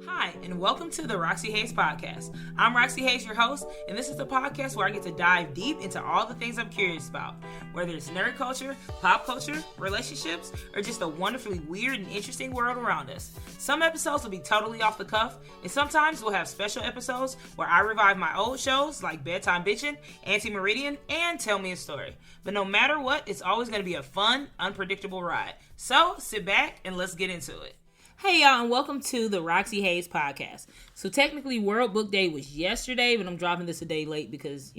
Hi, and welcome to the Roxy Hayes Podcast. I'm Roxy Hayes, your host, and this is the podcast where I get to dive deep into all the things I'm curious about, whether it's nerd culture, pop culture, relationships, or just the wonderfully weird and interesting world around us. Some episodes will be totally off the cuff, and sometimes we'll have special episodes where I revive my old shows like Bedtime Bitchin', Anti-Meridian, and Tell Me a Story. But no matter what, it's always going to be a fun, unpredictable ride. So sit back and let's get into it. Hey y'all, and welcome to the Roxy Hayes Podcast. So technically World Book Day was yesterday, but I'm dropping this a day late because,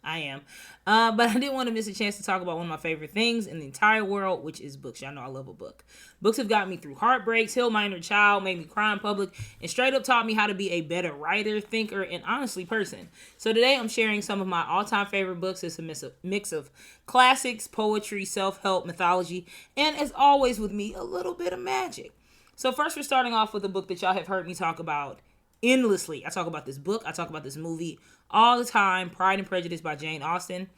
I am. But I didn't want to miss a chance to talk about one of my favorite things in the entire world, which is books. Y'all know I love a book. Books have gotten me through heartbreaks, healed my inner child, made me cry in public, and straight up taught me how to be a better writer, thinker, and honestly person. So today I'm sharing some of my all-time favorite books. It's a mix of classics, poetry, self-help, mythology, and as always with me, a little bit of magic. So first we're starting off with a book that y'all have heard me talk about endlessly. I talk about this book. I talk about this movie all the time. Pride and Prejudice by Jane Austen,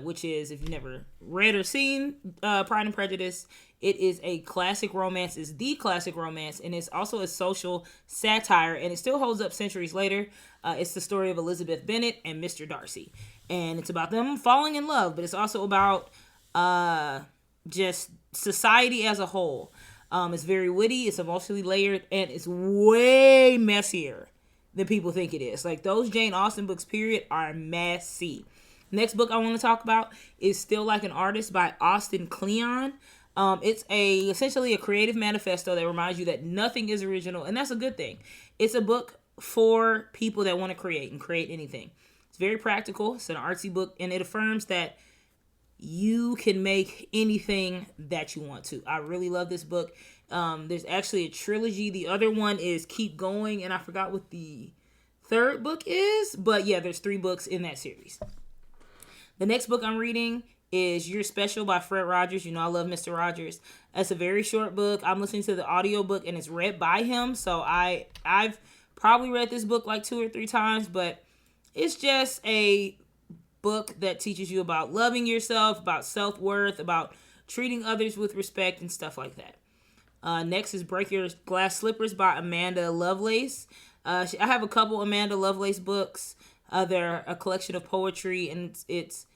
which is, if you've never read or seen Pride and Prejudice, it is a classic romance. It's the classic romance, and it's also a social satire, and it still holds up centuries later. It's the story of Elizabeth Bennet and Mr. Darcy, and it's about them falling in love, but it's also about just society as a whole. It's very witty, it's emotionally layered, and it's way messier than people think it is. Like, those Jane Austen books, period, are messy. Next book I want to talk about is Still Like an Artist by Austin Kleon. It's essentially a creative manifesto that reminds you that nothing is original, and that's a good thing. It's a book for people that want to create and create anything. It's very practical. It's an artsy book, and it affirms that you can make anything that you want to. I really love this book. There's actually a trilogy. The other one is Keep Going, and I forgot what the third book is. But yeah, there's 3 books in that series. The next book I'm reading is You're Special by Fred Rogers. You know I love Mr. Rogers. It's a very short book. I'm listening to the audiobook, and it's read by him. So I've probably read this book like 2 or 3 times, but it's just a book that teaches you about loving yourself, about self-worth, about treating others with respect, and stuff like that. Next is Break Your Glass Slippers by Amanda Lovelace. I have a couple Amanda Lovelace books. They're a collection of poetry, and it's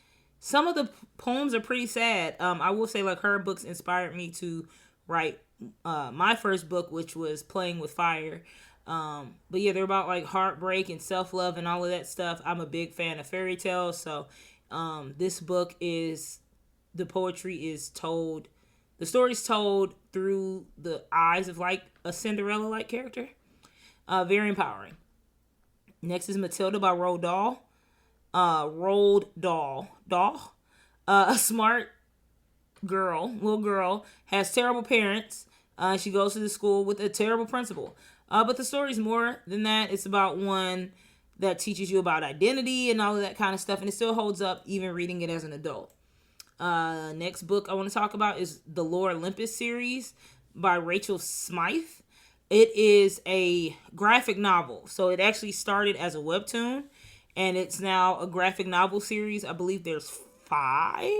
some of the poems are pretty sad. I will say, like, her books inspired me to write my first book, which was Playing with Fire. But yeah, they're about like heartbreak and self-love and all of that stuff. I'm a big fan of fairy tales. So, this book is, the story's told through the eyes of like a Cinderella-like character. Very empowering. Next is Matilda by Roald Dahl. A smart little girl, has terrible parents. She goes to the school with a terrible principal. But the story's more than that. It's about one that teaches you about identity and all of that kind of stuff. And it still holds up even reading it as an adult. Next book I want to talk about is the Lore Olympus series by Rachel Smythe. It is a graphic novel. So it actually started as a webtoon, and it's now a graphic novel series. I believe there's 5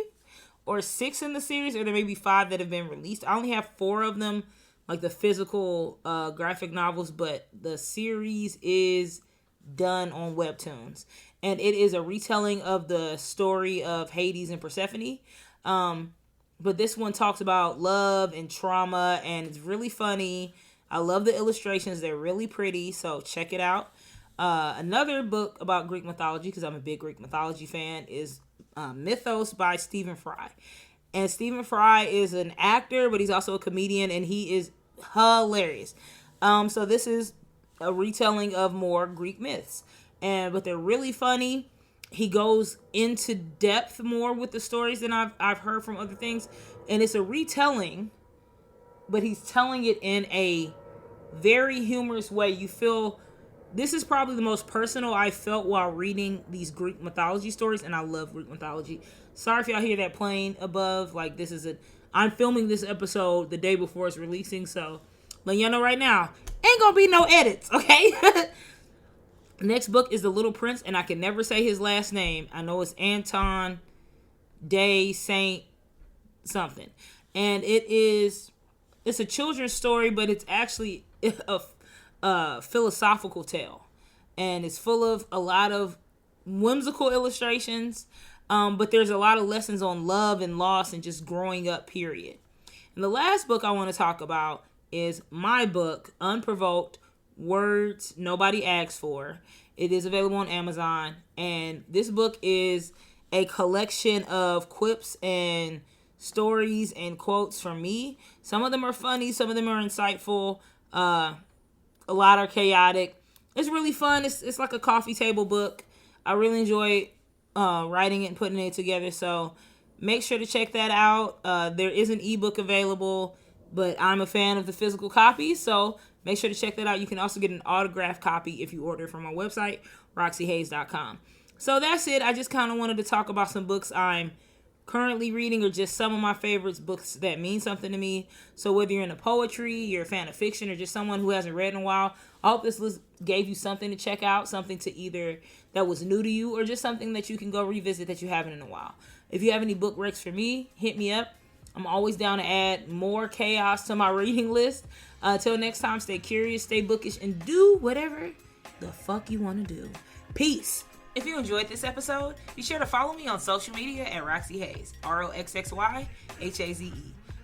or 6 in the series, or there may be 5 that have been released. I only have 4 of them, like the physical graphic novels, but the series is done on webtoons. And it is a retelling of the story of Hades and Persephone. But this one talks about love and trauma, and it's really funny. I love the illustrations. They're really pretty, so check it out. Another book about Greek mythology, because I'm a big Greek mythology fan, is Mythos by Stephen Fry. And Stephen Fry is an actor, but he's also a comedian, and he is hilarious. So this is a retelling of more Greek myths, but they're really funny. He goes into depth more with the stories than I've heard from other things, and it's a retelling, but he's telling it in a very humorous way. You feel, this is probably the most personal I felt while reading these Greek mythology stories, and I love Greek mythology. Sorry if y'all hear that playing above. Like, I'm filming this episode the day before it's releasing, so let y'all know right now, ain't gonna be no edits, okay? Next book is The Little Prince, and I can never say his last name. I know it's Anton de Saint something. And it's a children's story, but it's actually a philosophical tale, and it's full of a lot of whimsical illustrations, but there's a lot of lessons on love and loss and just growing up, period. And the last book I want to talk about is my book, Unprovoked, Words Nobody Asked For. It is available on Amazon, and this book is a collection of quips and stories and quotes from me. Some of them are funny, some of them are insightful, a lot are chaotic. It's really fun. It's like a coffee table book. I really enjoy writing it and putting it together, so make sure to check that out. There is an ebook available, but I'm a fan of the physical copy, so make sure to check that out. You can also get an autographed copy if you order from my website, roxyhays.com. So that's it. I just kind of wanted to talk about some books I'm currently reading, or just some of my favorites, books that mean something to me. So whether you're into poetry, you're a fan of fiction, or just someone who hasn't read in a while, I hope this list gave you something to check out, something to either that was new to you, or just something that you can go revisit that you haven't in a while. If you have any book recs for me, hit me up. I'm always down to add more chaos to my reading list. Until next time, stay curious, stay bookish, and do whatever the fuck you want to do. Peace. If you enjoyed this episode, be sure to follow me on social media at Roxy Haze, ROXXYHAZE.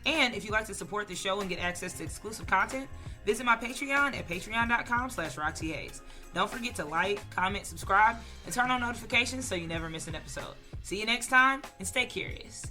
And if you'd like to support the show and get access to exclusive content, visit my Patreon at patreon.com/RoxyHaze. Don't forget to like, comment, subscribe, and turn on notifications so you never miss an episode. See you next time, and stay curious.